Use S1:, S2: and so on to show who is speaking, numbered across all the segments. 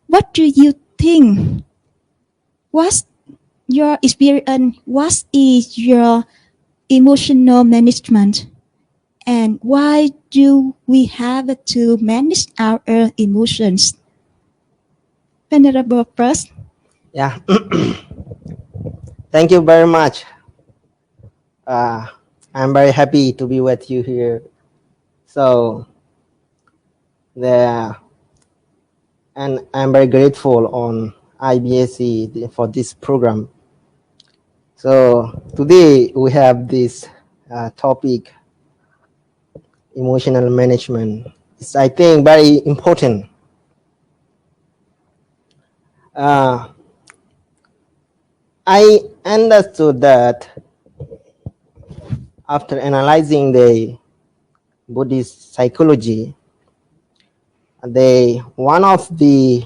S1: What do you think? What's your experience? What is your emotional management? And why do we have to manage our emotions? Venerable first.
S2: Yeah. Thank you very much. I'm very happy to be with you here. So, and I'm very grateful on IBSC for this program. So today we have this topic, emotional management. It's, I think, very important. I understood that after analyzing the Buddhist psychology, one of the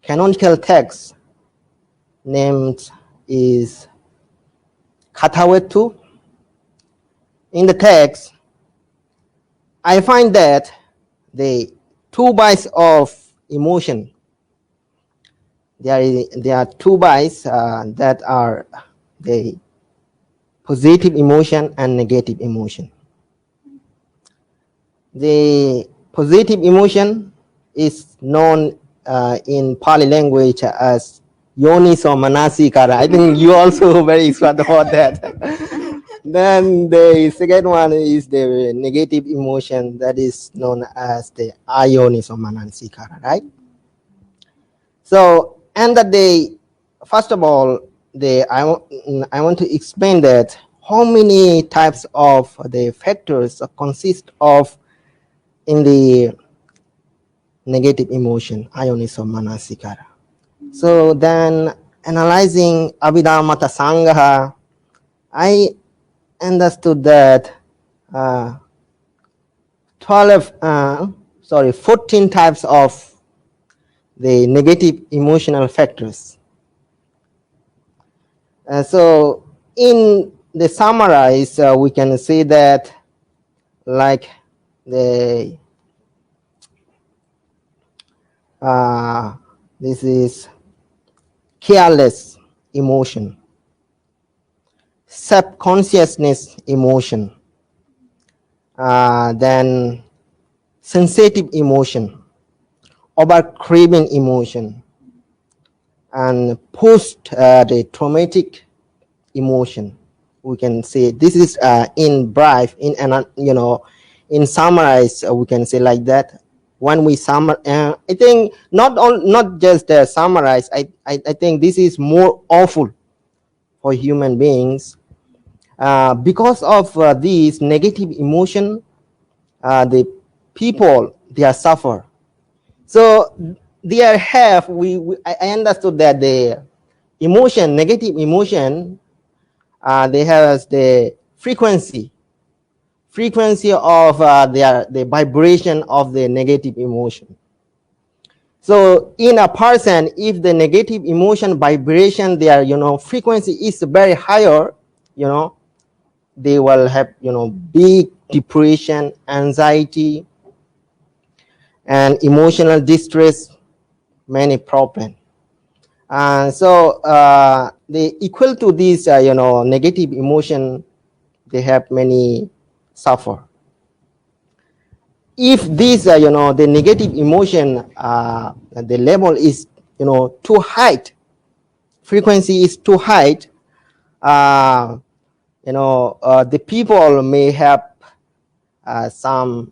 S2: canonical texts named is Kathawetu. In the text, I find that the two bites of emotion, there are two bites that are the positive emotion and negative emotion. The positive emotion is known in Pali language as yoniso manasikara. I think you also very expert about that. Then the second one is the negative emotion that is known as the ayoniso manasikara, right? So, and that first of all, I want to explain that how many types of the factors consist of in the negative emotion, ayoniso manasikara. So then, analyzing Abhidhamma Sangha, I understood that 14 types of the negative emotional factors. So in the summarize, we can say that like this is careless emotion, subconsciousness emotion, then sensitive emotion, over craving emotion, and post the traumatic emotion. We can say this is in brief, in summarize, we can say like that. When we I think not just summarize. I think this is more awful for human beings because of these negative emotion. The people they are suffer. So there have I understood that the emotion, negative emotion, they have the frequency of the vibration of the negative emotion. So in a person, if the negative emotion vibration, their frequency is very higher, they will have big depression, anxiety, and emotional distress, many problems. So they equal to this negative emotion, they have many suffer. If this the negative emotion the level is too high, frequency is too high, the people may have some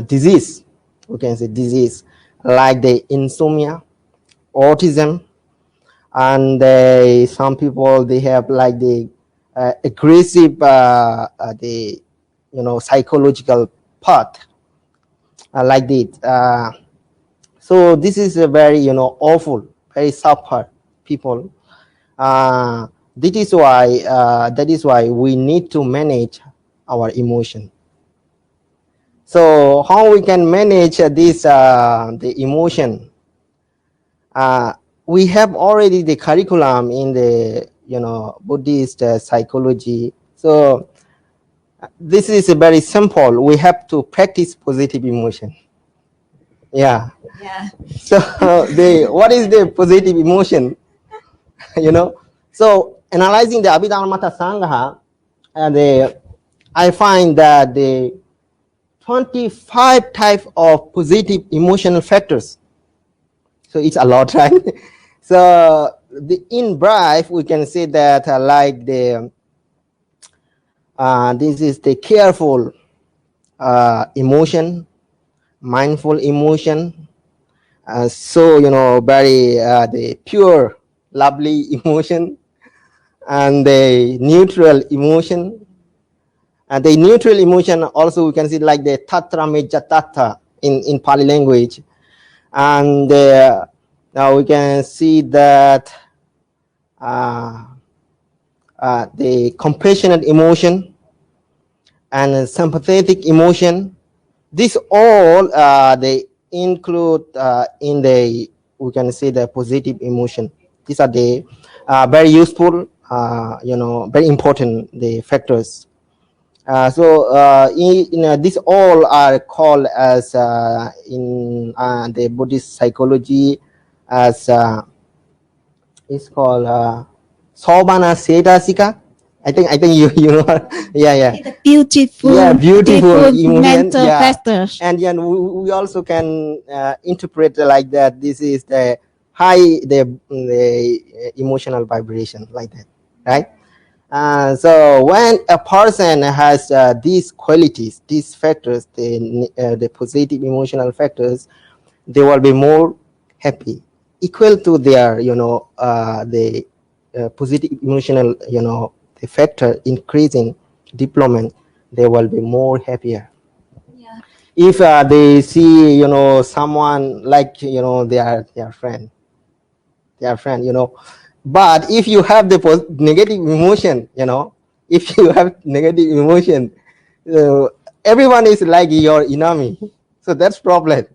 S2: disease, we can say disease, like the insomnia, autism, and some people they have like the aggressive the psychological part like that. So this is a very awful, very suffer people. That is why we need to manage our emotion. So how we can manage this the emotion? We have already the curriculum in the Buddhist psychology. So this is very simple. We have to practice positive emotion. Yeah.
S1: Yeah.
S2: So what is the positive emotion? So analyzing the Abhidharmata Sangha, I find that the 25 types of positive emotional factors. So it's a lot, right? So in brief, we can say that this is the careful emotion, mindful emotion, so very the pure, lovely emotion, and the neutral emotion. And the neutral emotion also we can see like the tatra mejatatta in Pali language. And now we can see that the compassionate emotion and sympathetic emotion. These all they include in the we can say the positive emotion. These are the very useful, very important the factors. These all are called as the Buddhist psychology as it's called Sobana Setasika. I think you know. Yeah.
S1: The beautiful,
S2: Yeah, beautiful emotion.
S1: mental
S2: Yeah,
S1: factors.
S2: and we also can interpret like that. This is the high the emotional vibration like that, right? So when a person has these qualities, these factors, the positive emotional factors, they will be more happy, equal to their the positive emotional the factor increasing deployment. They will be more happier.
S1: Yeah.
S2: If they see someone like their friend, but if you have the negative emotion, if you have negative emotion, uh, everyone is like your enemy, so that's problem,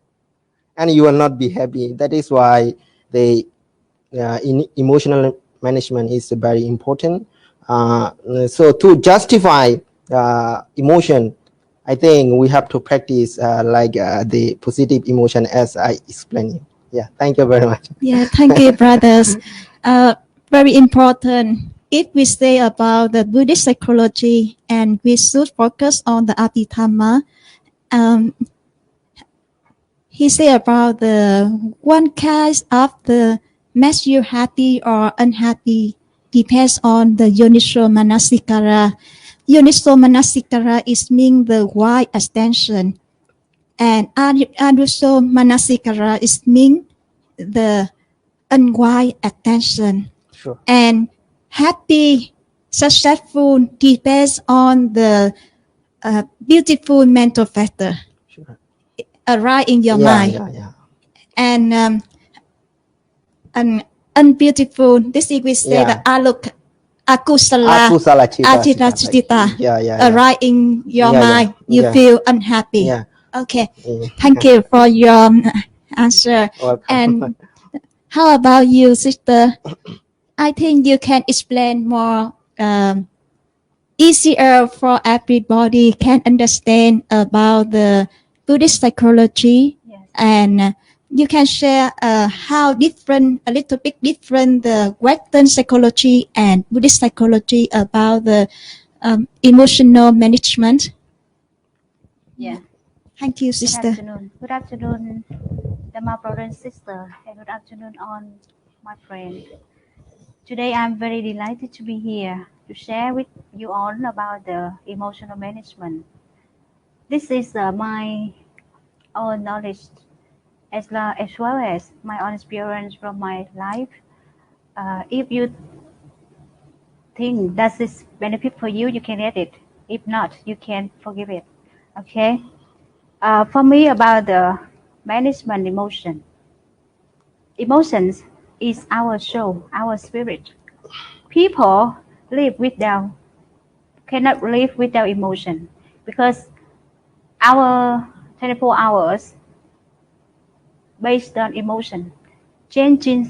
S2: and you will not be happy. That is why the emotional management is very important. So to justify emotion, I think we have to practice the positive emotion as I explained you. Yeah, thank you very much.
S1: Yeah, thank you, brothers. Very important. If we say about the Buddhist psychology and we should focus on the Abhidhamma, um, he say about the one kind of the makes you happy or unhappy depends on the Yoniso Manasikara. Yoniso Manasikara is mean the wide extension, and Anuso Manasikara is mean the unwide attention.
S2: Sure.
S1: And happy, successful depends on the beautiful mental factor
S2: Sure.
S1: arise in your
S2: Yeah,
S1: mind.
S2: yeah.
S1: And unbeautiful, this is we say the
S2: Yeah.
S1: Aloka, Akusala,
S2: Akusala chita
S1: Atita
S2: sita.
S1: Chita
S2: Yeah.
S1: arise in your
S2: Yeah.
S1: mind. You
S2: Yeah.
S1: feel unhappy.
S2: Yeah.
S1: Okay,
S2: Yeah.
S1: thank you for your answer.
S2: Welcome.
S1: And how about you, sister? I think you can explain more easier for everybody can understand about the Buddhist psychology.
S3: Yes.
S1: And you can share how different, a little bit different the Western psychology and Buddhist psychology about the emotional management.
S3: Yeah.
S1: Thank you,
S3: Good
S1: sister.
S3: afternoon. Good afternoon, Dhamma brother and sister, and good afternoon on my friend. Today I'm very delighted to be here to share with you all about the emotional management. This is my own knowledge as well as my own experience from my life. If you think that is benefit for you, you can get it. If not, you can forgive it. Okay. For me, about the management emotion. Emotions is our soul, our spirit. People cannot live without emotion because our 24 hours based on emotion, changing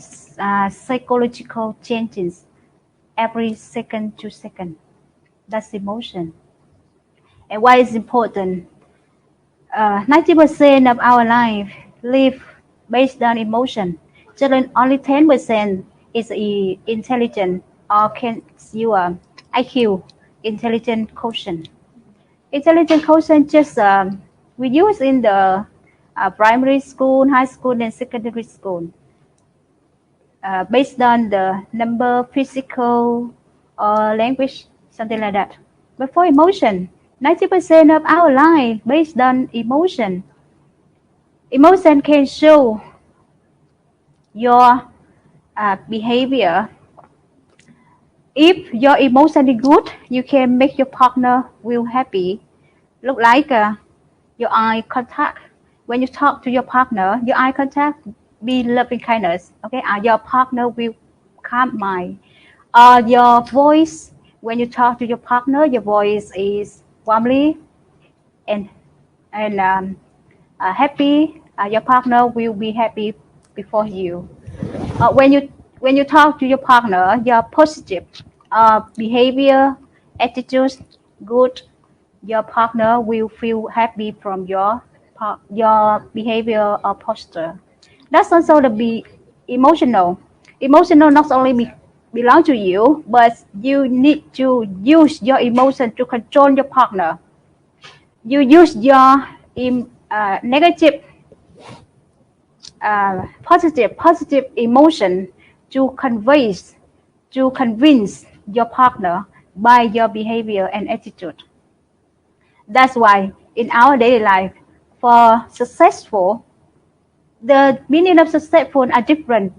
S3: psychological changes every second to second. That's emotion. And why is important? 90% of our life live based on emotion. Children only 10% is intelligent or can your IQ, intelligent quotient. Intelligent quotient just we use in the primary school, high school, and secondary school. Based on the number, physical, or language, something like that. But for emotion, 90% of our life based on emotion. Emotion can show your behavior. If your emotion is good, you can make your partner feel happy. Look like your eye contact. When you talk to your partner, your eye contact be loving kindness. Okay, your partner will calm mind. Your voice, when you talk to your partner, your voice is warmly and happy. Your partner will be happy before you. When you talk to your partner, your positive behavior, attitude, good. Your partner will feel happy from your behavior or posture. That's also the emotional. Emotional not only belong to you, but you need to use your emotion to control your partner. You use your negative, positive emotion to convince your partner by your behavior and attitude. That's why in our daily life, for successful, the meaning of successful are different,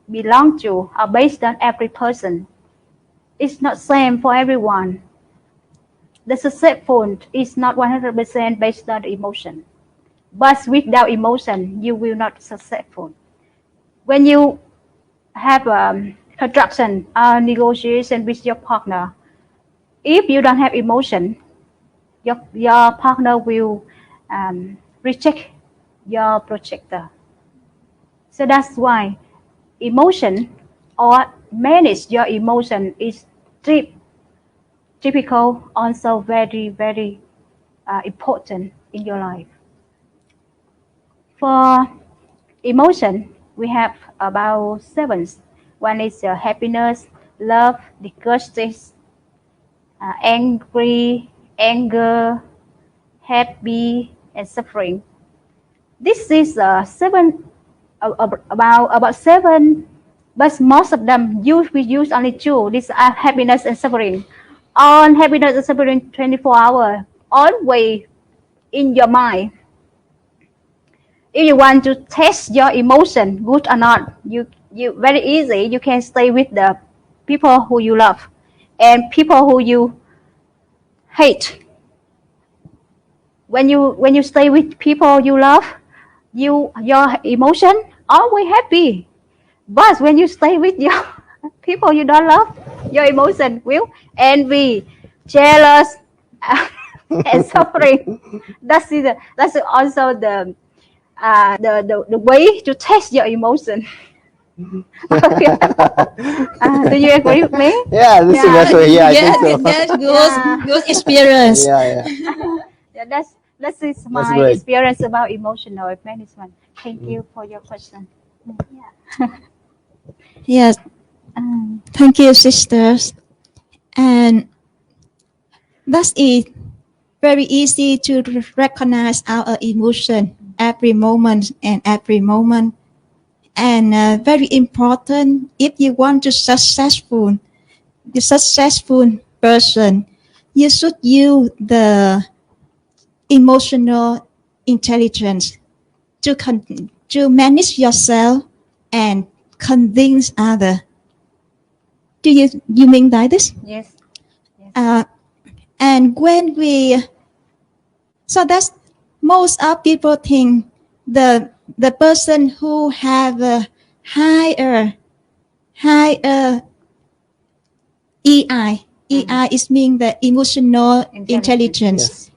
S3: belong to, are based on every person. It's not same for everyone. The successful is not 100% based on emotion. But without emotion, you will not successful. When you have construction or negotiation with your partner, if you don't have emotion, your partner will reject your projector. So that's why emotion or manage your emotion is typical, also very, very important in your life. For emotion, we have about 7. One is happiness, love, disgust, angry, anger, happy, and suffering. This is 7, about 7, but most of them we use only 2. These are happiness and suffering. On happiness and suffering 24 hours, always in your mind. If you want to test your emotion, good or not, you very easy. You can stay with the people who you love and people who you hate. When you stay with people you love, your emotion always happy. But when you stay with your people you don't love, your emotion will envy, jealous, and suffering. That's also the way to test your emotion. Do you agree with me?
S2: Yeah, this is the best way. Yeah, I
S1: yes,
S2: think so.
S1: that's good,
S3: Yeah.
S1: good experience.
S2: Yeah.
S3: Yeah, that is my
S2: great.
S3: experience about emotional management. Thank you for your question. Yeah.
S1: Yes, thank you, sisters. And that's it. Very easy to recognize our emotion every moment and every moment. And very important if you want to the successful person, you should use the emotional intelligence to manage yourself and convince others. Do you mean by this?
S3: Yes.
S1: And when so that's most of people think the person who have a higher EI is mean the emotional intelligence.
S2: Yes.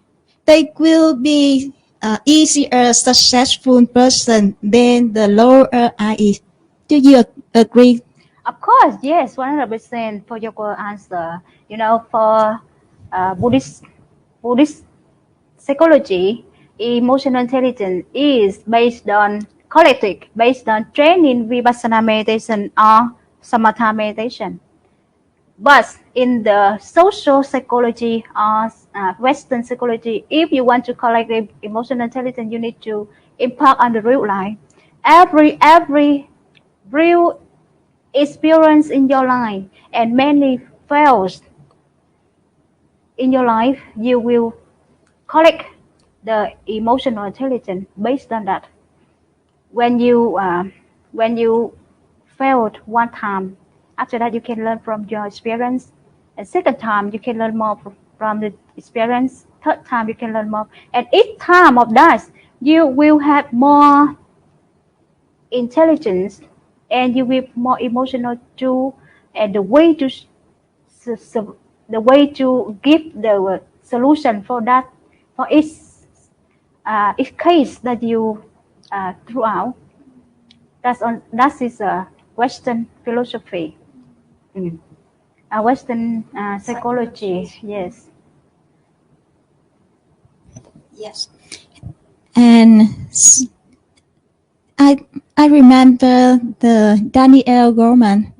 S1: They will be easier successful person than the lower IE. Do you agree?
S3: Of course, yes, 100% for your answer. For Buddhist psychology, emotional intelligence is based on collective based on training vipassana meditation or samatha meditation. But in the social psychology or Western psychology, if you want to collect emotional intelligence, you need to impact on the real life. Every real experience in your life and many fails in your life, you will collect the emotional intelligence based on that. When you failed one time, after that you can learn from your experience. And second time you can learn more from the experience. Third time you can learn more. And each time of that, you will have more intelligence and you will more emotional too. And the way to give the solution for that, for each case that you throughout. That is a Western philosophy, a Western psychology. Yes.
S1: Yes. And I remember the Daniel Goleman,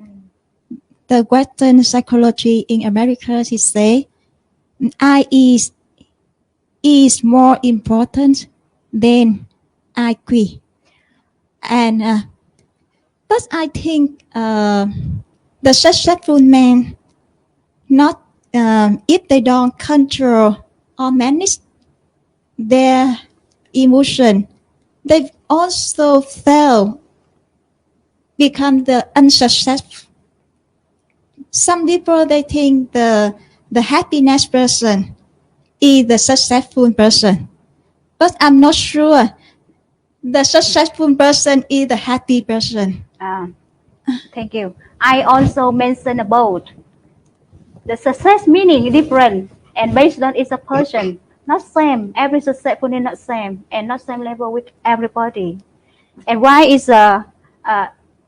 S1: the Western psychology in America. He say, I is more important than IQ. And but I think the successful man, not if they don't control or manage their emotion, they also fail, become the unsuccessful. Some people they think the happiness person is the successful person, but I'm not sure the successful person is the happy person.
S3: Thank you. I also mentioned about the success meaning different and based on each person. Not same. Every successful is not same and not same level with everybody. And why is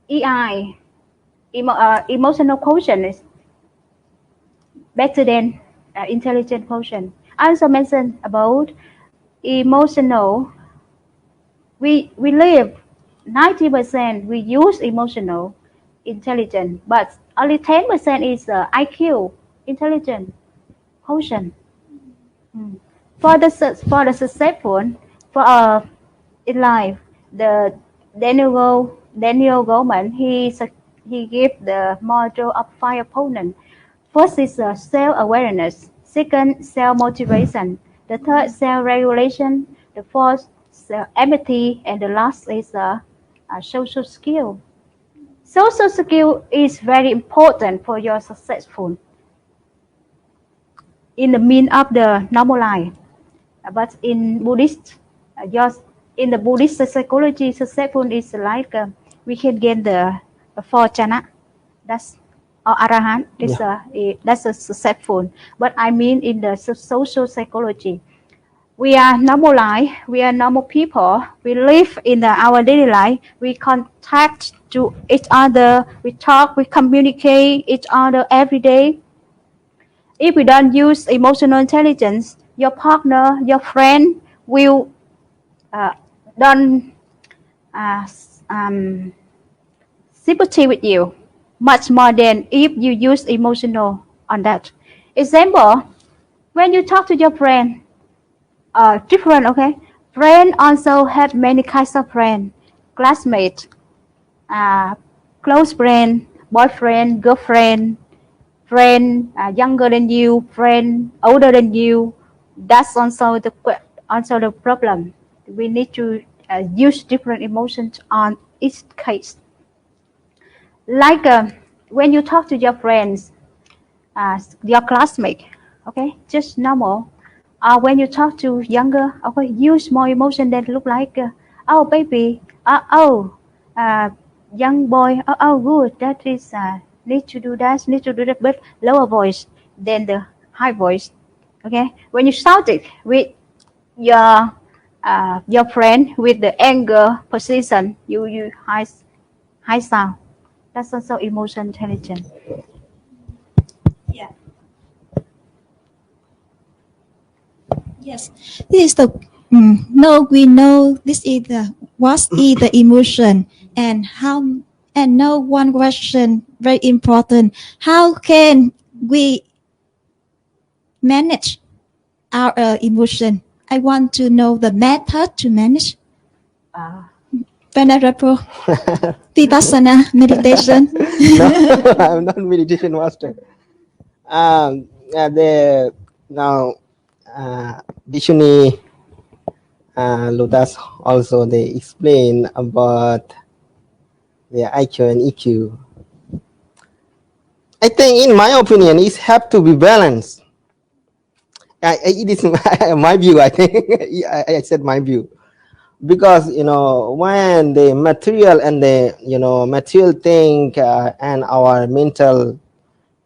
S3: EI emotional quotient is better than intelligent quotient. I also mentioned about emotional. We live 90% we use emotional intelligence, but only 10% is IQ intelligent quotient. For the successful for in life, the Daniel Goleman he gave the model of 5 opponents. First is self-awareness. Second, self-motivation. The third, self-regulation. The fourth, empathy. And the last is a social skill. Social skill is very important for your successful in the mean of the normal life. But in Buddhist, in the Buddhist psychology, successful is like we can get the 4 jhana. That's or arahant. That's a successful. But I mean in the social psychology, we are normal life. We are normal people. We live in our daily life. We contact to each other. We talk. We communicate each other every day. If we don't use emotional intelligence, your partner, your friend will don't sympathy with you much more than if you use emotional on that. Example, when you talk to your friend, different, okay? Friend also have many kinds of friend, classmate, close friend, boyfriend, girlfriend, friend younger than you, friend older than you. That's also the problem. We need to use different emotions on each case. Like when you talk to your friends, your classmate, okay, just normal. When you talk to younger, okay, use more emotion that look like, oh baby, young boy, oh good, that is need to do that, but lower voice than the high voice. Okay, when you shout it with your friend with the anger position, you high sound. That's also emotion intelligence.
S1: Yeah. Yes. This is the no. We know this is the what is the emotion, and how, and now one question very important, how can we manage our emotion? I want to know the method to manage. Venerable, Vipassana meditation.
S2: No, I'm not meditation master. The now Bhishuni Lotus also they explain about the IQ and EQ. I think, in my opinion, it have to be balanced. It is my view. I think I said my view, because when the material and the material thing and our mental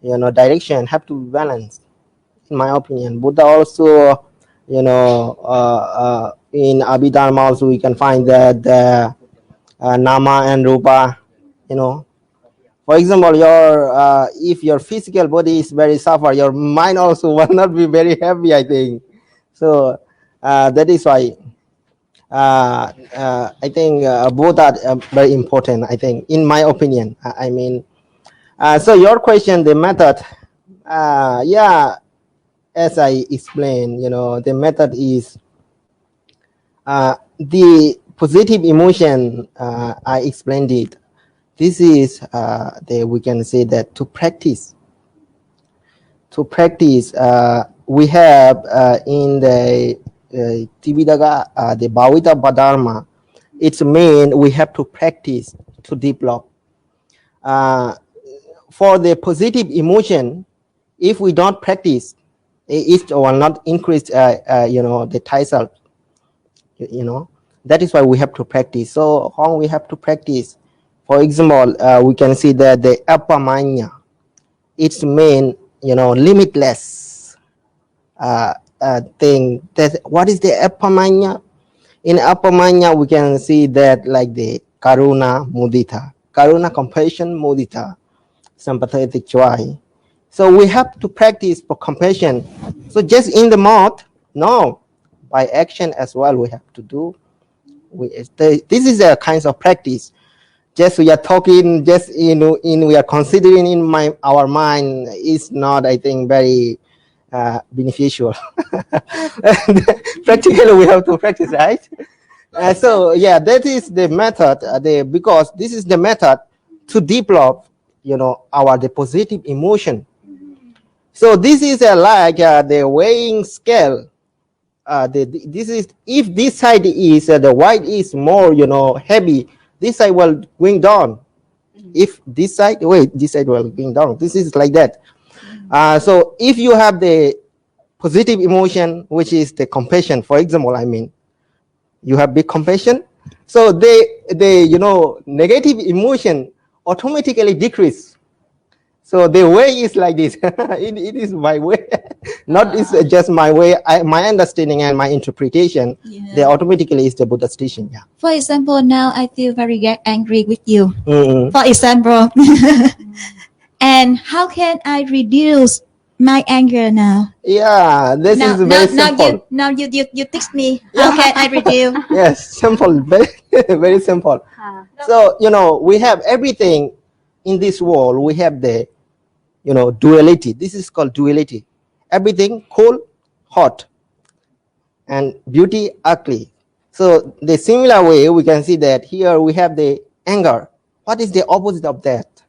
S2: direction have to be balanced. In my opinion, Buddha also in Abhidharma also we can find that the nama and rupa. For example, your if your physical body is very suffer, your mind also will not be very happy, I think. So that is why I think both are very important, I think, in my opinion. I mean, so your question, the method, yeah, as I explained, the method is the positive emotion. I explained it. This is we can say that to practice. We have in the Tividaga, the Bhavita Badharma, it's mean we have to practice to develop. For the positive emotion, if we don't practice, it will not increase, the Thai self. That is why we have to practice. So how we have to practice? For example, we can see that the appamanya, it's mean limitless thing. That what is the appamanya? In appamanya, we can see that like the karuna mudita, karuna compassion mudita, sympathetic joy. So we have to practice for compassion. So just in the mouth, no, by action as well we have to do. This is a kind of practice. Just we are talking, just we are considering in our mind is not, I think, very beneficial. Practically, we have to practice, right? So yeah, that is the method. Because this is the method to develop, the positive emotion. So this is like the weighing scale. This is, if this side is the white is more heavy, this side will going down. If this side this side will going down. This is like that. So if you have the positive emotion, which is the compassion, for example, I mean, you have big compassion, so the negative emotion automatically decrease. So the way is like this. It is my way, not is just my way. My understanding and my interpretation.
S1: Yeah.
S2: They automatically is the Buddha's teaching. Yeah.
S1: For example, now I feel very angry with you.
S2: Mm-hmm.
S1: For example, and how can I reduce my anger now?
S2: Yeah, this is very simple.
S1: Now you teach me. How can I reduce?
S2: Yes, simple, very very simple. So we have everything in this world. We have the duality. This is called duality. Everything cold, hot, and beauty, ugly. So the similar way we can see that here we have the anger. What is the opposite of that?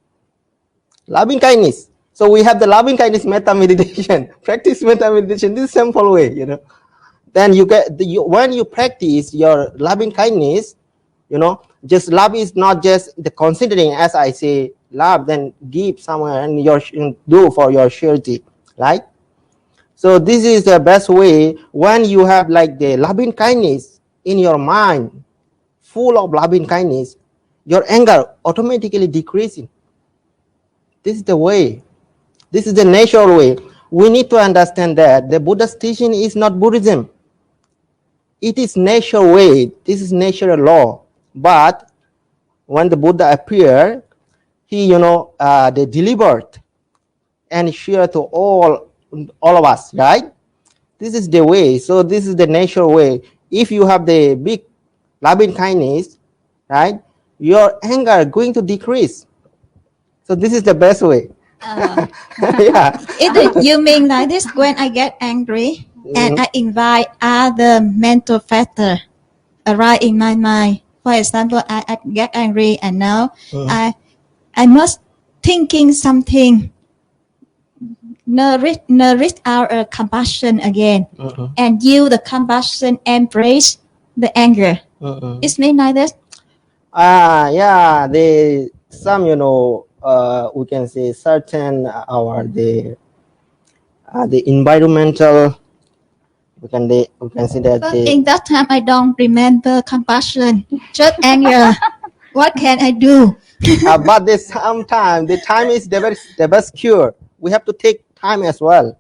S2: Loving kindness. So we have the loving kindness metta meditation. Practice metta meditation this simple way, Then you get when you practice your loving kindness, just love is not just the considering, as I say, love, then give somewhere and do for your surety, right? So this is the best way. When you have like the loving kindness in your mind, full of loving kindness, your anger automatically decreasing. This is the way. This is the natural way. We need to understand that the Buddha's teaching is not Buddhism. It is natural way. This is natural law. But when the Buddha appeared, he, they delivered and shared to all of us, right? This is the way. So this is the natural way. If you have the big loving kindness, right, your anger going to decrease. So this is the best way. Yeah.
S1: You mean like this? When I get angry and I invite other mental factor arise in my mind. For example, I get angry and now I must thinking something nourish our compassion again, and you the compassion embrace the anger. It's mean like this.
S2: Yeah, they some we can say certain the environmental, we can say that
S1: But in that time I don't remember compassion, just anger. What can I do?
S2: but there's sometimes the time is the best cure. We have to take time as well.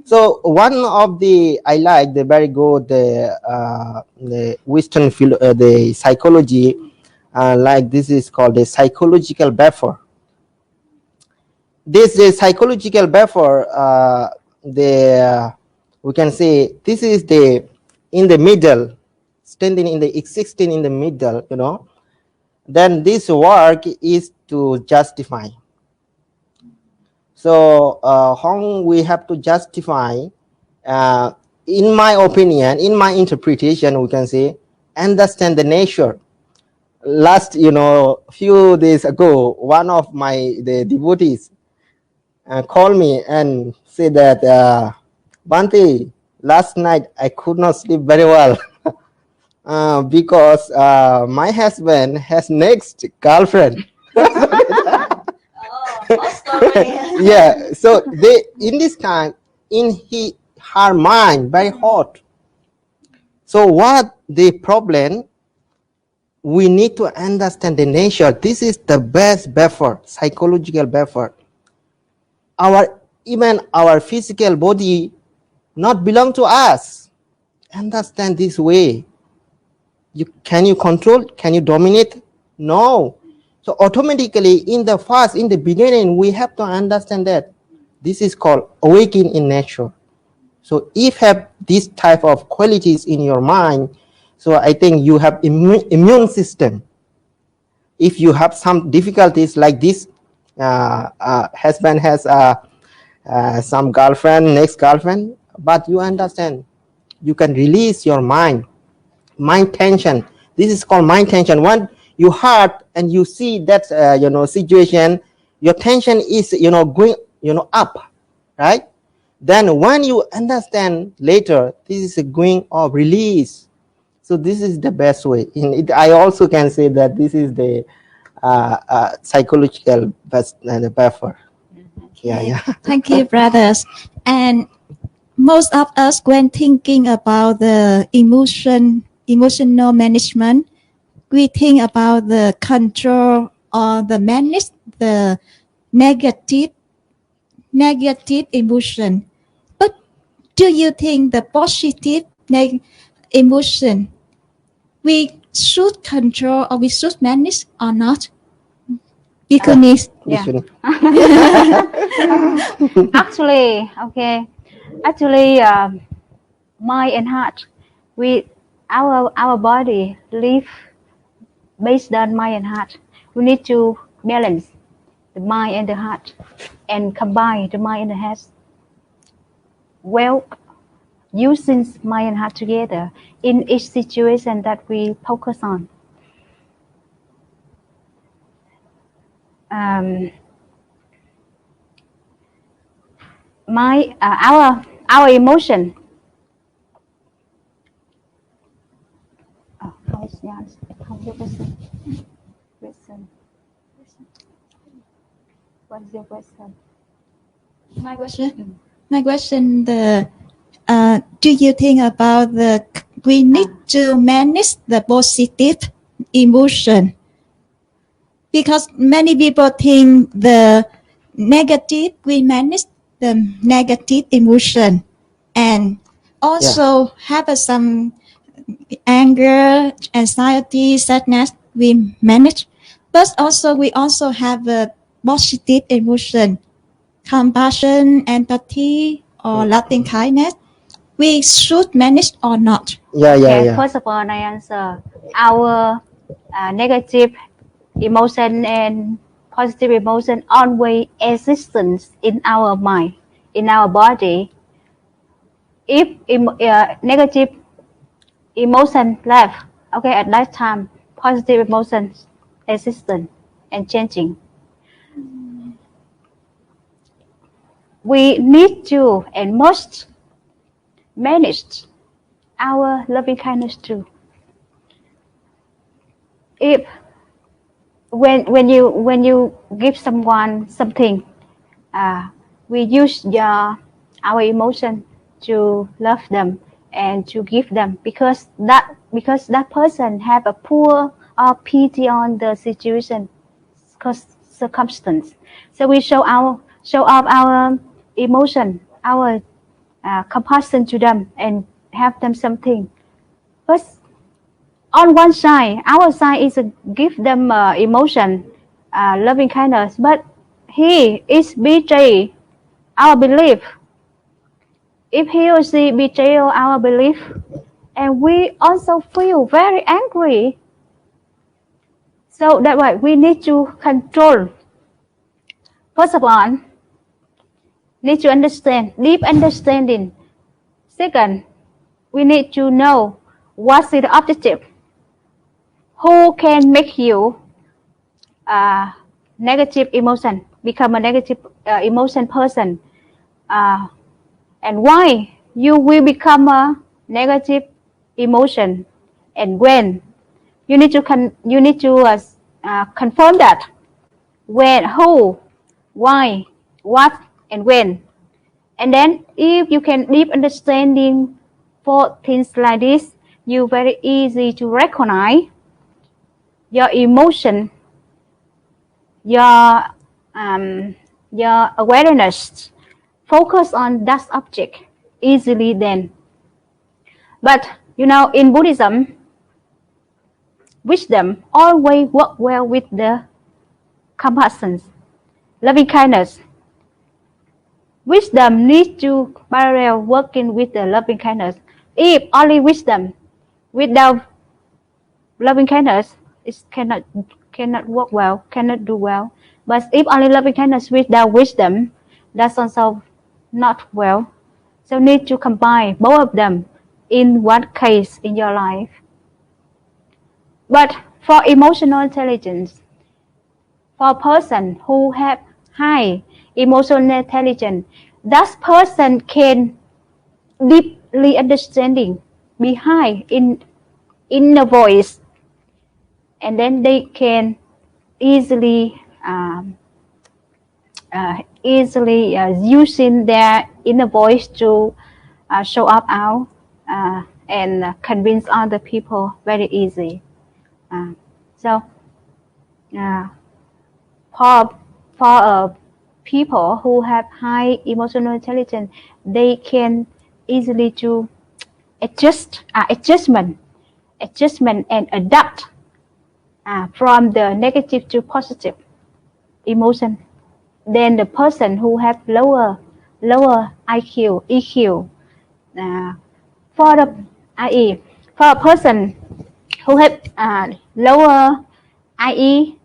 S2: So one of the I like the very good the Western the psychology, like this is called the psychological buffer. This is psychological buffer. The we can say this is the in the middle, standing in the existing in the middle. Then this work is to justify. So how we have to justify, in my opinion, in my interpretation, we can say understand the nature. Last few days ago, one of the devotees called me and said that Bhante, last night I could not sleep very well because my husband has next girlfriend. Yeah, so they in this time in her mind very hot. So what the problem, we need to understand the nature. This is the best buffer, psychological buffer. Even our physical body not belong to us. Understand this way. Can you control? Can you dominate? No. So automatically in the beginning, we have to understand that this is called awakening in nature. So if have this type of qualities in your mind, so I think you have immune system. If you have some difficulties like this, husband has some girlfriend, next girlfriend, but you understand, you can release your mind tension. This is called mind tension. When you hurt and you see that situation, your tension is going up, right? Then when you understand later, this is a going of release. So this is the best way. I also can say that this is the psychological buffer. Yeah.
S1: Thank you, brothers. And most of us, when thinking about the emotional management, we think about the control or the manage the negative emotion. But do you think the positive emotion we should control or we should manage or not? Because
S3: Yeah. Actually, mind and heart, our body live based on mind and heart. We need to balance the mind and the heart and combine the mind and the heart. Well, using mind and heart together in each situation that we focus on. Our emotion. What is your question?
S1: My question, do you think about we need to manage the positive emotion? Because many people think the negative, we manage the negative emotion, and also have some anger, anxiety, sadness, we manage. But also we also have a positive emotion, compassion, empathy, or loving kindness. we should manage or not?
S3: Okay, first of all, I answer our negative emotion and positive emotion always existence in our mind, in our body. If negative emotion left, okay, at that time, positive emotions existent and changing. We need to and must manage our loving kindness too. If when you give someone something, we use our emotion to love them and to give them because that person have a poor or pity on the situation circumstance. So we show off our emotion, our compassion to them and have them something. But on one side, our side is to give them emotion, loving kindness, but he is betray our belief. If he or she betray our belief, and we also feel very angry. So that's why we need to control. First of all, need to understand, deep understanding. Second, we need to know what's the objective. Who can make you negative emotion, become a negative emotion person, and why you will become a negative emotion, and when you need to confirm that when, who, why, what, and when. And then if you can deep understanding for things like this, you very easy to recognize your emotion, your awareness, focus on that object easily then. But in Buddhism, wisdom always work well with the compassion, loving kindness. Wisdom needs to parallel working with the loving kindness. If only wisdom without loving kindness, it cannot work well, cannot do well. But if only loving kindness without wisdom, that's also not well. So need to combine both of them in one case in your life. But for emotional intelligence, for a person who have high emotional intelligence, that person can deeply understanding behind in the voice, and then they can easily using their inner voice to show up out and convince other people very easy. So for people who have high emotional intelligence, they can easily to adjustment and adapt from the negative to positive emotion than the person who have lower IQ, EQ. For the IE, for a person who have lower IE,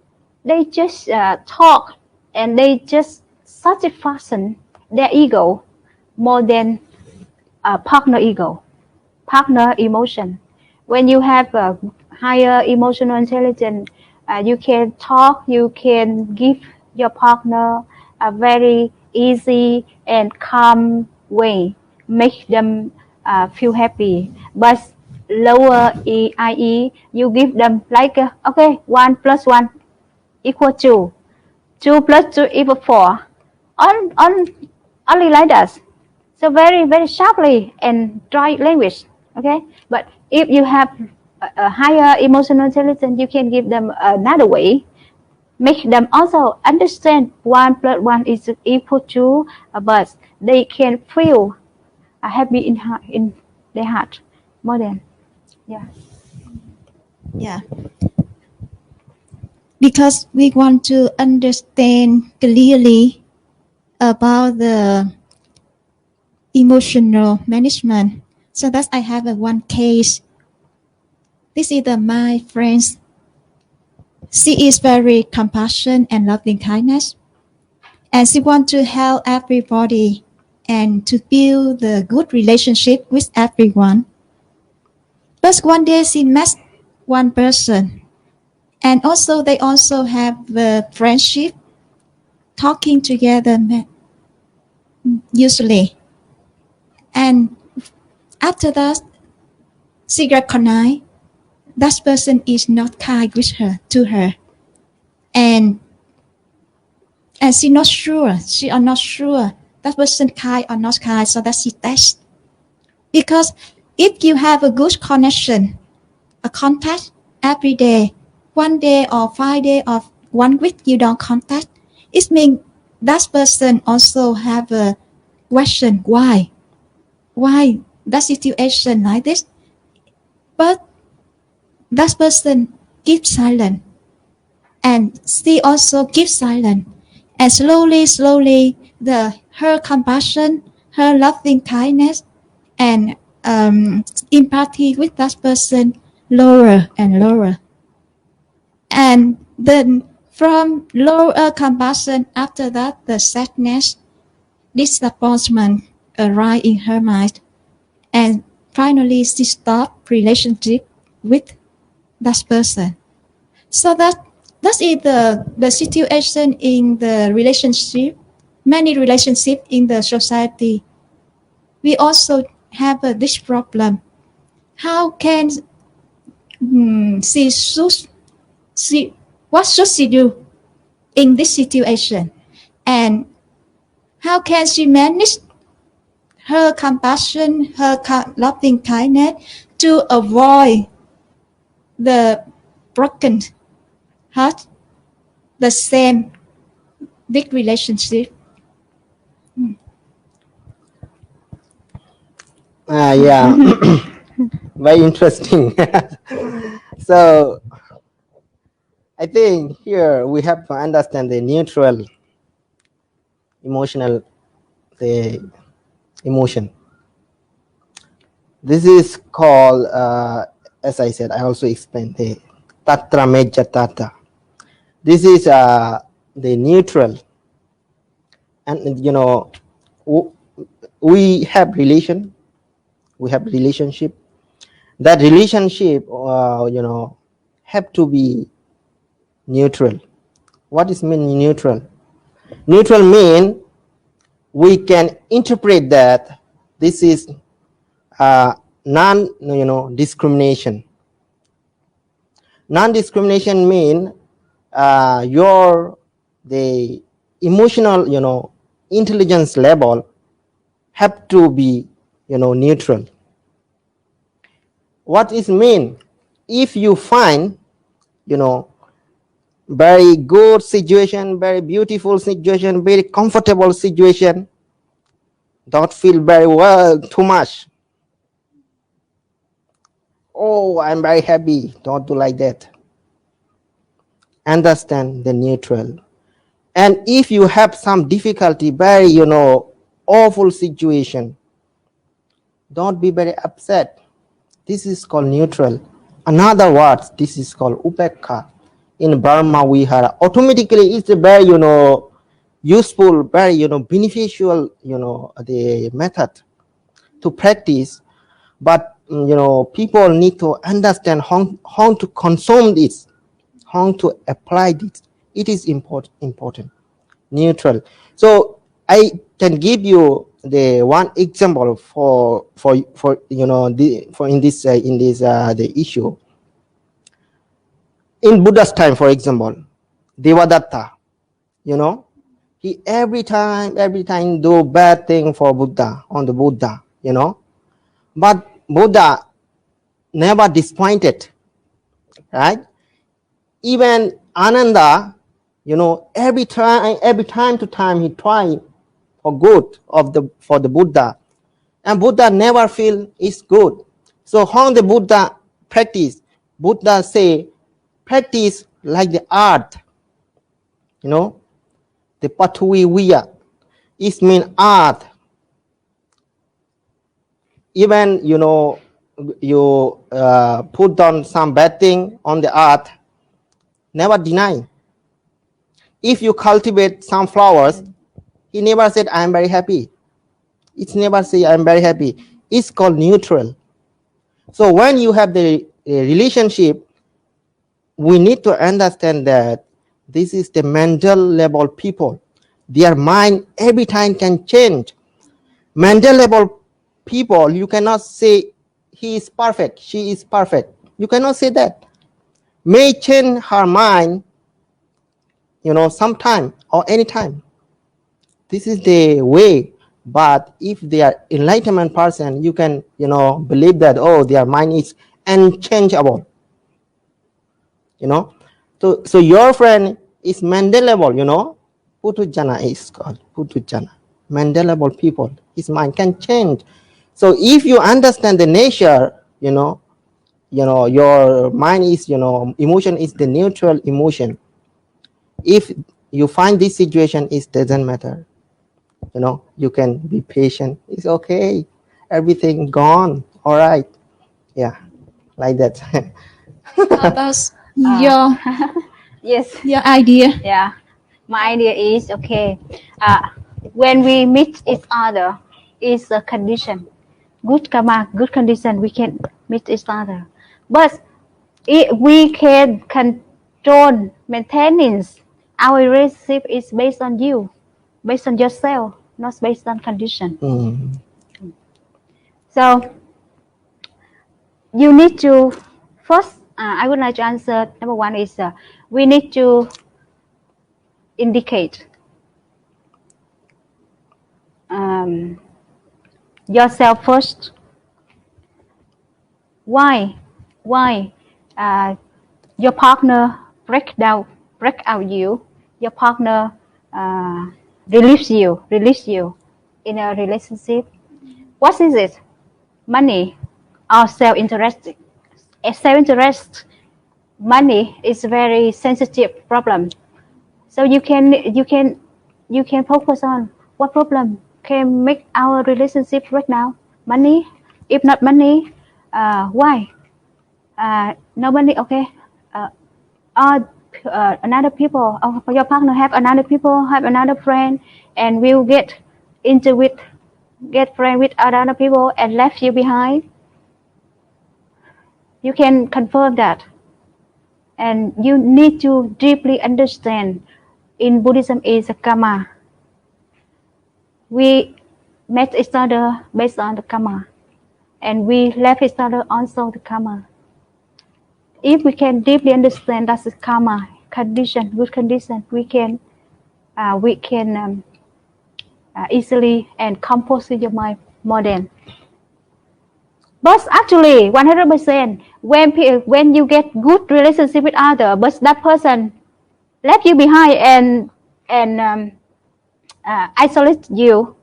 S3: they just talk and they just satisfy their ego more than partner emotion. When you have a higher emotional intelligence, you can talk, you can give your partner a very easy and calm way, make them feel happy. But lower IE, you give them like okay, 1 + 1 = 2, 2 + 2 = 4, only like that. So very very sharply and dry language. Okay, but if you have a higher emotional intelligence, you can give them another way, make them also understand 1 + 1 = 2, but they can feel happy in their heart more than
S1: Yeah. Because we want to understand clearly about the emotional management. So that I have a one case. This is my friend. She is very compassionate and loving kindness, and she wants to help everybody and to build the good relationship with everyone. But one day she met one person, and also they also have the friendship, talking together usually. And after that, she recognized that person is not kind with her to her, and she not sure. She are not sure that person kind or not kind, so that she test. Because if you have a good connection, a contact every day or 5 days or 1 week you don't contact, it means that person also have a question why that situation like this, but that person keeps silent and she also keeps silent, and slowly the her compassion, her loving kindness and empathy with that person lower and lower. And then from lower compassion, after that, the sadness, disappointment arise in her mind. And finally, she stopped relationship with that person. So that is the situation in the relationship, many relationships in the society. We also have this problem. How can she what should she do in this situation, and how can she manage her compassion, her loving kindness to avoid the broken heart, the same big relationship.
S2: Yeah, very interesting. So I think here we have to understand the neutral emotional, the emotion. This is called, as I said, I also explained the tatra meja tata. This is the neutral, and we have relationship. That relationship, have to be neutral. What is mean neutral? Neutral mean we can interpret that this is non-discrimination. Non-discrimination mean your the emotional intelligence level have to be neutral. What is mean? If you find very good situation, very beautiful situation, very comfortable situation, don't feel very well too much. Oh, I'm very happy. Don't do like that. Understand the neutral. And if you have some difficulty, very awful situation, don't be very upset. This is called neutral. Another words, this is called upekha. In Burma we have automatically, it's a very useful, very beneficial the method to practice. But people need to understand how to consume this, how to apply this. It is important. Neutral. So I can give you the one example for in this the issue. In Buddha's time, for example, Devadatta, he every time do bad thing for Buddha, on the Buddha, but Buddha never disappointed, right? Even Ananda, every time to time he try for good for the Buddha, and Buddha never feel it's good. So how the Buddha practice? Buddha say practice like the art, the Patui Viya. It means art. even you put down some bad thing on the earth, never deny. If you cultivate some flowers, he never said I am very happy. It's never say I am very happy. It's called neutral. So when you have the relationship, we need to understand that this is the mental level people. Their mind every time can change. Mental level people, you cannot say he is perfect, she is perfect. You cannot say that. May change her mind, sometime or anytime. This is the way. But if they are enlightenment person, you can, believe that, oh, their mind is unchangeable. So your friend is mandelable, Putujana is called Putujana. Mandelable people. His mind can change. So if you understand the nature, your mind is, emotion is the neutral emotion. If you find this situation, it doesn't matter. You can be patient. It's okay. Everything gone. All right. Yeah. Like that.
S1: About your
S3: Yes.
S1: your idea.
S3: Yeah. My idea is okay. When we meet each other, is a condition. Good karma, good condition. We can meet each other, but we can control maintenance. Our relationship is based on you, based on yourself, not based on condition. So you need to first. I would like to answer. Number one is we need to indicate yourself first. Why your partner break out you, your partner release you in a relationship? What is it? Money or self-interest? Money is a very sensitive problem. So you can focus on what problem can make our relationship right now. Money. If not money, why? No money. Okay. Or another people, or your partner have another people, have another friend, and will get friend with other people and left you behind. You can confirm that, and you need to deeply understand. In Buddhism, is a karma. We met each other based on the karma, and we left each other also the karma. If we can deeply understand that's the karma condition, good condition, we can easily and compose your mind more than. But actually, 100%, when you get good relationship with other, but that person left you behind and isolate you,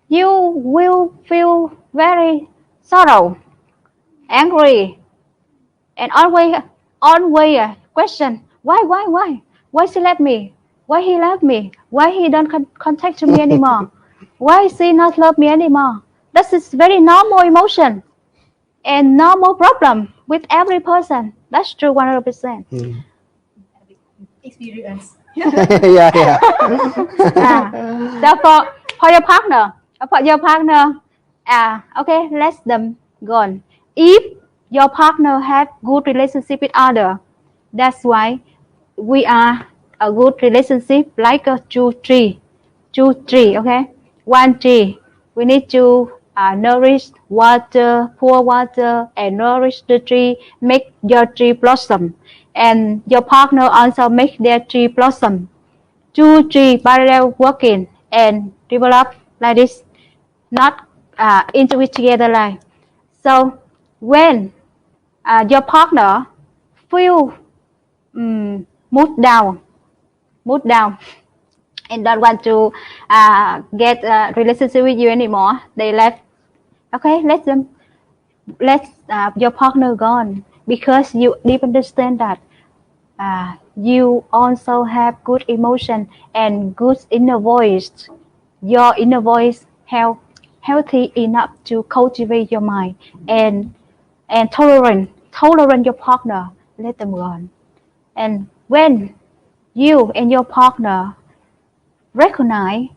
S3: you will feel very sorrow, angry, and always question why she left me, why he left me, why he don't contact to me anymore, why she not love me anymore. That is very normal emotion and normal problem with every person. That's true 100%.
S1: Experience.
S2: Yeah.
S3: So for your partner, okay, let them go on. If your partner have good relationship with other, that's why we are a good relationship like a two tree, okay. One tree, we need to nourish water, pour water and nourish the tree, make your tree blossom, and your partner also make their tree blossom. Two trees parallel working and develop like this, not into it together like. So when your partner feel mood down and don't want to get a relationship with you anymore, they left. Okay, let your partner gone, because you deep understand that you also have good emotion and good inner voice. Your inner voice help healthy enough to cultivate your mind and tolerant your partner, let them go. And when you and your partner recognize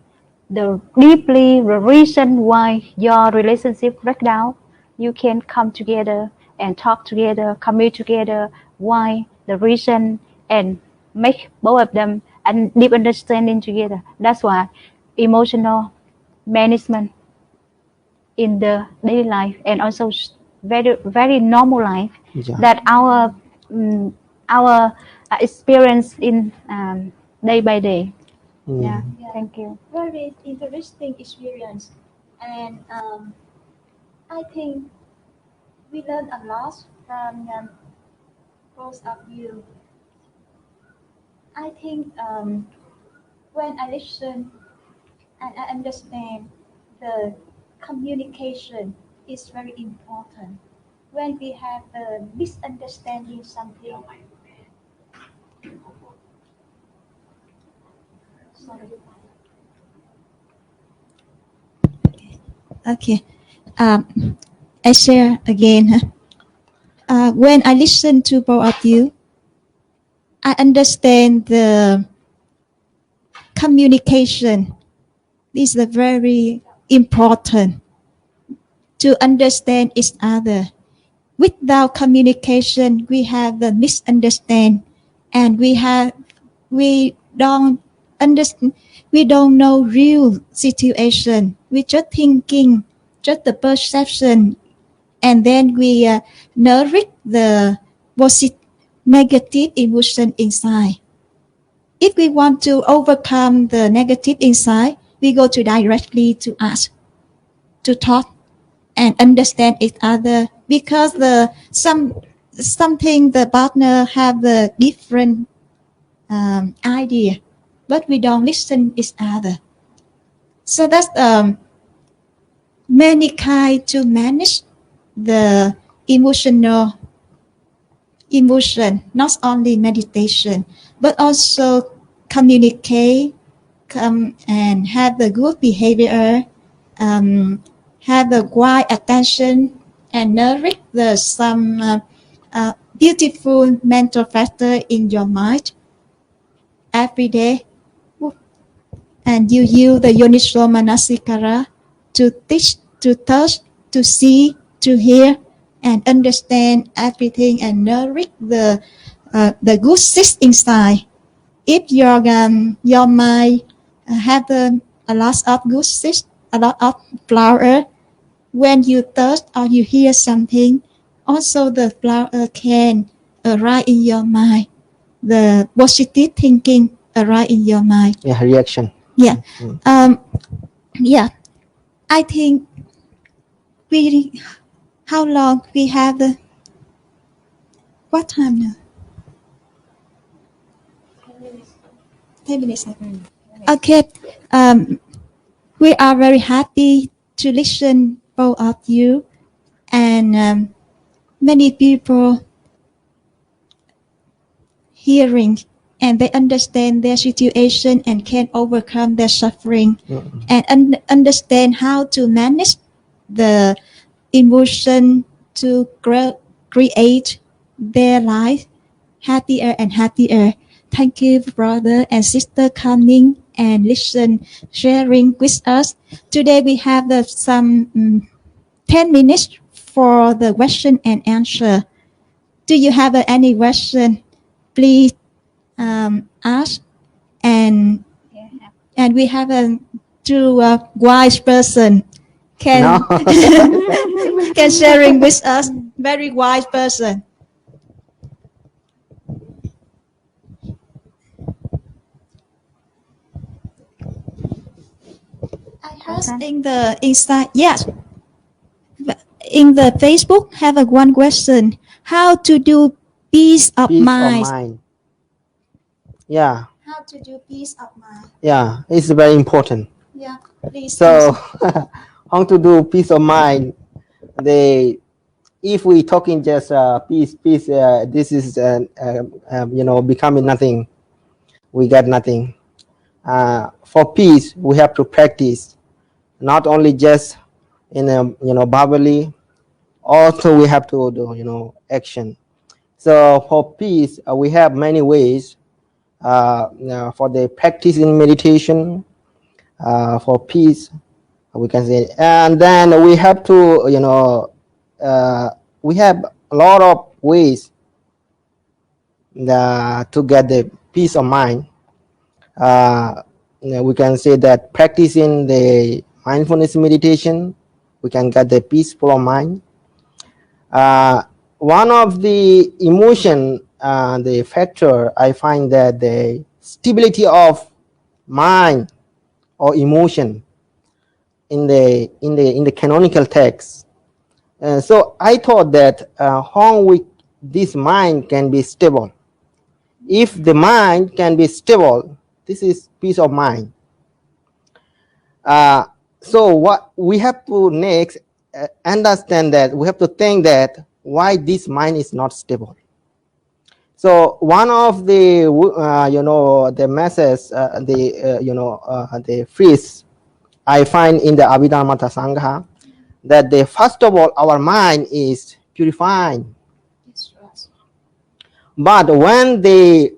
S3: the reason why your relationship break down, you can come together and talk together, commit together why the reason and make both of them and deep understanding together. That's why emotional management in the daily life and also very normal life
S2: Yeah.
S3: that our experience in day by day. Yeah, thank you.
S1: Very interesting experience, and I think we learn a lot from both of you. I think when I listen and I understand the communication is very important. When we have a misunderstanding something, sorry. Okay. I share again. When I listen to both of you, I understand the communication. This is very important to understand each other. Without communication, we have the misunderstand, and we don't understand. We don't know real situation. We just thinking, just the perception, and then we nourish the positive, negative emotion inside. If we want to overcome the negative inside, we go to directly to us, to talk and understand each other, because something the partner have the different idea, but we don't listen each other. So that's many kind to manage the emotion, not only meditation, but also communicate, and have the good behavior, have the wide attention, and nourish the some beautiful mental factor in your mind every day. And you use the Yonisho Manasikara to teach, to touch, to see, to hear, and understand everything, and nourish the good seeds inside. If your mind have a lot of good seeds, a lot of flower, when you touch or you hear something, also the flower can arise in your mind. The positive thinking arise in your mind.
S2: Yeah, reaction.
S1: Yeah. Yeah. I think how long we have what time now? 10 minutes. Okay. We are very happy to listen both of you, and many people hearing, and they understand their situation and can overcome their suffering, and understand how to manage the emotion to create their life happier and happier. Thank you, brother and sister, coming and listen, sharing with us. Today we have some 10 minutes for the question and answer. Do you have any question? Please ask, and we have two wise person can can sharing with us, very wise person. I have in the inside, yes, in the Facebook have one question: how to do peace of
S2: Peace
S1: mind?
S2: of mind. Yeah.
S1: How to do peace of mind?
S2: Yeah, it's very important.
S1: Yeah, please.
S2: So, how to do peace of mind? If we talking just peace, this is becoming nothing. We got nothing. For peace, we have to practice, not only just in verbally. Also, we have to do action. So for peace, we have many ways. For the practice in meditation, for peace, we can say, and then we have to we have a lot of ways to get the peace of mind. We can say that practicing the mindfulness meditation, we can get the peaceful of mind. One of the emotion, the factor, I find that the stability of mind or emotion in the canonical text. So I thought that how this mind can be stable. If the mind can be stable, this is peace of mind. So what we have to next understand that we have to think that why this mind is not stable. So one of the the messages, the phrase I find in the Abhidharmata Sangha, that the first of all our mind is purifying. But when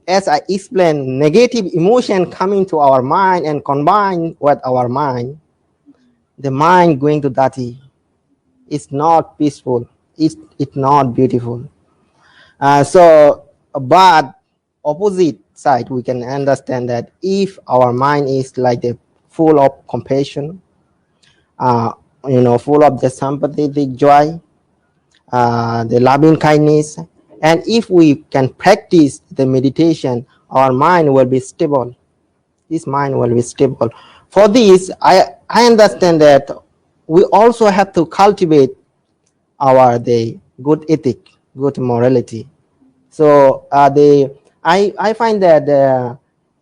S2: as I explained, negative emotion coming to our mind and combine with our mind, the mind going to dirty. It's not peaceful. It's not beautiful. But opposite side, we can understand that if our mind is like full of compassion, full of the sympathetic joy, the loving kindness, and if we can practice the meditation, our mind will be stable. This mind will be stable. For this, I understand that we also have to cultivate the good ethic, good morality. So I find that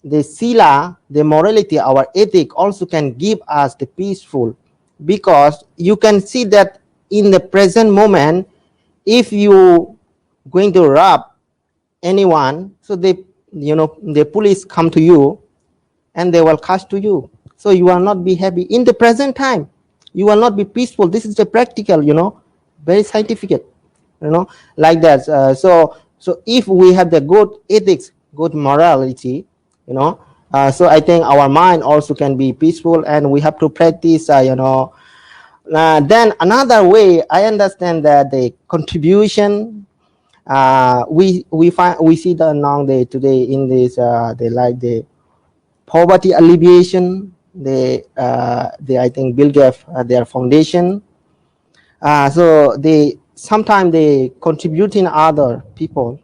S2: the sila, the morality, our ethic also can give us the peaceful, because you can see that in the present moment, if you going to rob anyone, so the police come to you and they will catch to you. So you will not be happy in the present time. You will not be peaceful. This is the practical, very scientific, like that. So if we have the good ethics, good morality, so I think our mind also can be peaceful, and we have to practice, then another way I understand that the contribution, we see that now today in this they like the poverty alleviation, I think Bill gave their foundation. So sometimes they contributing other people.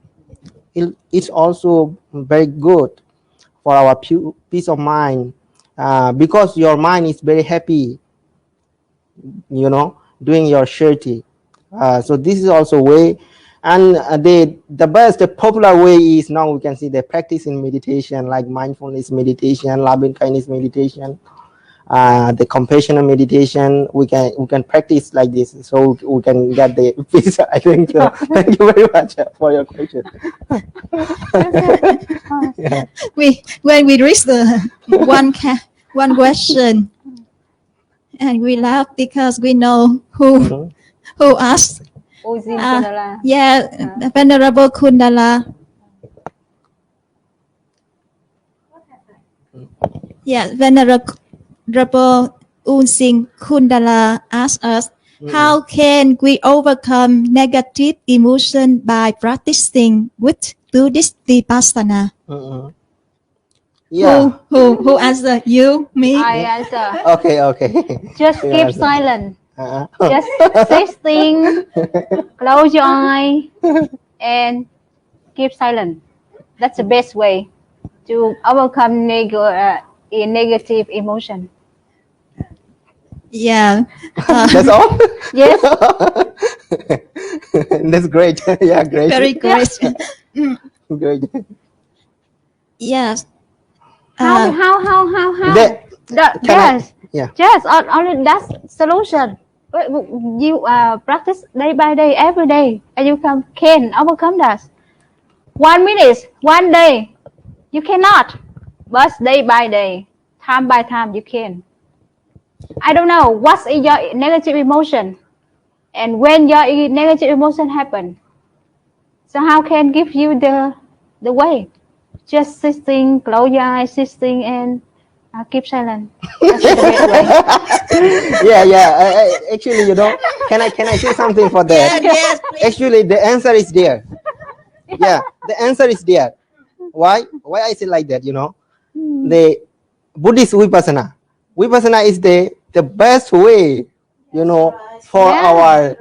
S2: It's also very good for our peace of mind, because your mind is very happy, doing your charity. So this is also a way. And the best, the popular way is now we can see the practice in meditation, like mindfulness meditation, loving kindness meditation, the compassionate meditation. We can practice like this, so we can get the peace. I think so. Thank you very much for your question. Yeah.
S1: When we reach the one question, and we laugh because we know who asked. Yeah, Venerable Kundala. Yeah, Venerable Unsing Kundala asked us, how can we overcome negative emotion by practicing with Buddhist Vipassana?
S2: Yeah.
S1: Who answer? You, me?
S3: I answer.
S2: Okay.
S3: Just
S2: You
S3: keep
S2: answer.
S3: silent. Just say things, close your eye, and keep silent. That's the best way to overcome negative emotion.
S1: Yeah.
S2: That's all?
S3: Yes.
S2: That's great. Yeah, great.
S1: Very great.
S2: Great.
S1: Yes.
S3: How? Yes.
S2: Yeah.
S3: Yes. Only that's solution. You practice day by day, every day, and you can overcome that. 1 minute, 1 day, you cannot, but day by day, time by time, you can. I don't know what's in your negative emotion, and when your negative emotion happen, so how can give you the way? Just sitting, close your eyes, sitting, and keep silent. That's the best way.
S2: Actually, can I say something for that?
S1: Yes, please.
S2: Actually, the answer is there. Yeah, the answer is there. Why I say like that? The Buddhist vipassana. Vipassana is the best way, for
S3: Yeah.
S2: our,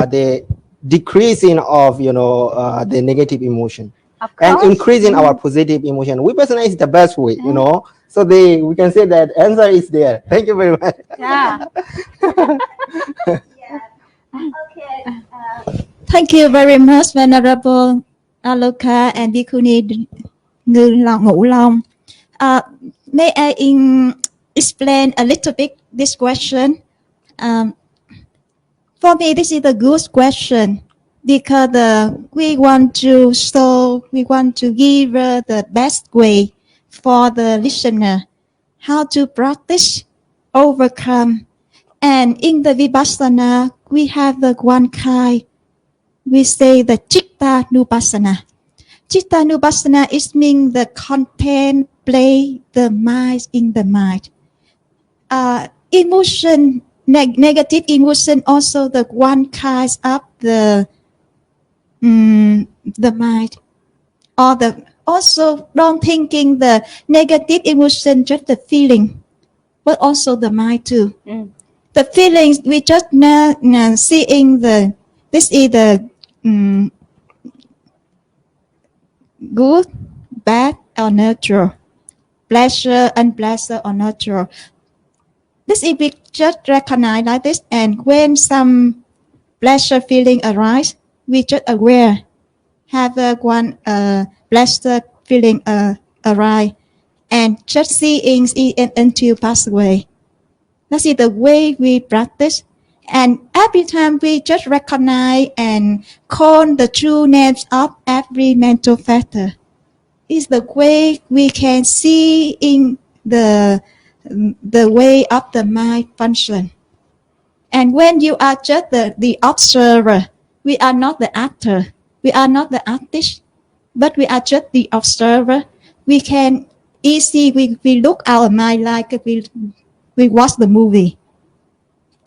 S2: the decreasing of, the negative emotion
S3: Of
S2: and
S3: course.
S2: increasing our positive emotion. Vipassana is the best way, So we can say that answer is there. Thank you very much.
S3: Yeah.
S1: Thank you very much, Venerable Aloka and Bhikkhuni Ngũ Long. May I explain a little bit this question? For me, this is a good question because we want to give the best way for the listener how to practice, overcome. And in the Vipassana, we have the one kind. We say the Chitta Nupassana. Chitta Nupassana is mean the contemplate the mind in the mind. Emotion, negative emotion also the one kind of the mind. Or also don't thinking the negative emotion, just the feeling, but also the mind too. The feelings we just seeing this is the good, bad, or neutral, pleasure, unpleasant, or neutral. This is we just recognize like this, and when some pleasure feeling arise, we just aware, have one pleasure feeling arise, and just seeing it until pass away. That is the way we practice. And every time we just recognize and call the true names of every mental factor. Is the way we can see in the way of the mind function. And when you are just the observer, we are not the actor, we are not the artist, but we are just the observer. We can easily, we look our mind like we watch the movie.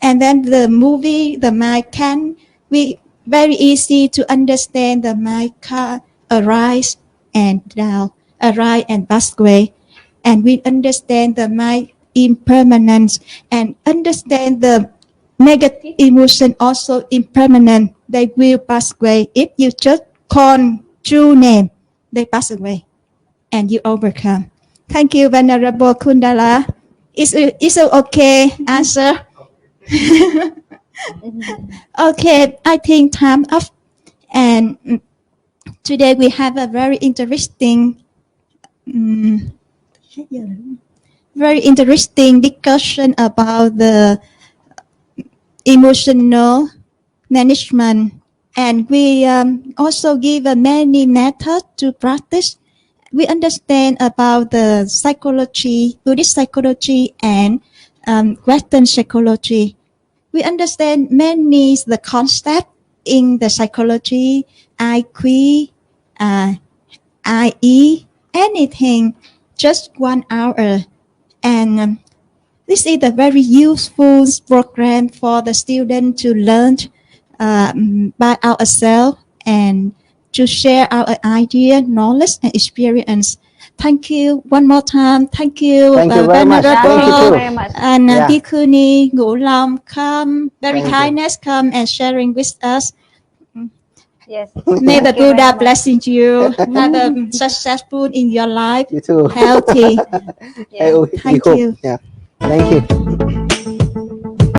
S1: And then the movie, the mind can, we very easy to understand the mind can arise and down, arise and pass away. And we understand the mind impermanence and understand the negative emotion also impermanent. They will pass away. If you just call true name, they pass away and you overcome. Thank you, Venerable Kundala. Is it okay answer? Okay, I think time up. And today we have a very interesting discussion about the emotional management. And we also give many methods to practice. We understand about the psychology, Buddhist psychology, and Western psychology. We understand many the concept in the psychology, IQ, IE, anything, just 1 hour. And this is a very useful program for the student to learn by ourselves and to share our idea, knowledge, and experience. Thank you one more time. Thank you,
S2: Thank you very much.
S3: Thank you
S2: Thank you.
S3: very much.
S1: And
S2: Yeah.
S1: Bhikkhuni Ngũ Long come, very
S2: Thank you.
S1: kindness, come and sharing with us.
S3: Yes.
S1: May the
S3: Thank you very
S1: Buddha
S3: much.
S1: blessing you. Have a successful in your life,
S2: You too.
S1: healthy.
S2: We
S1: Thank
S2: hope.
S1: you.
S2: Yeah. Thank you.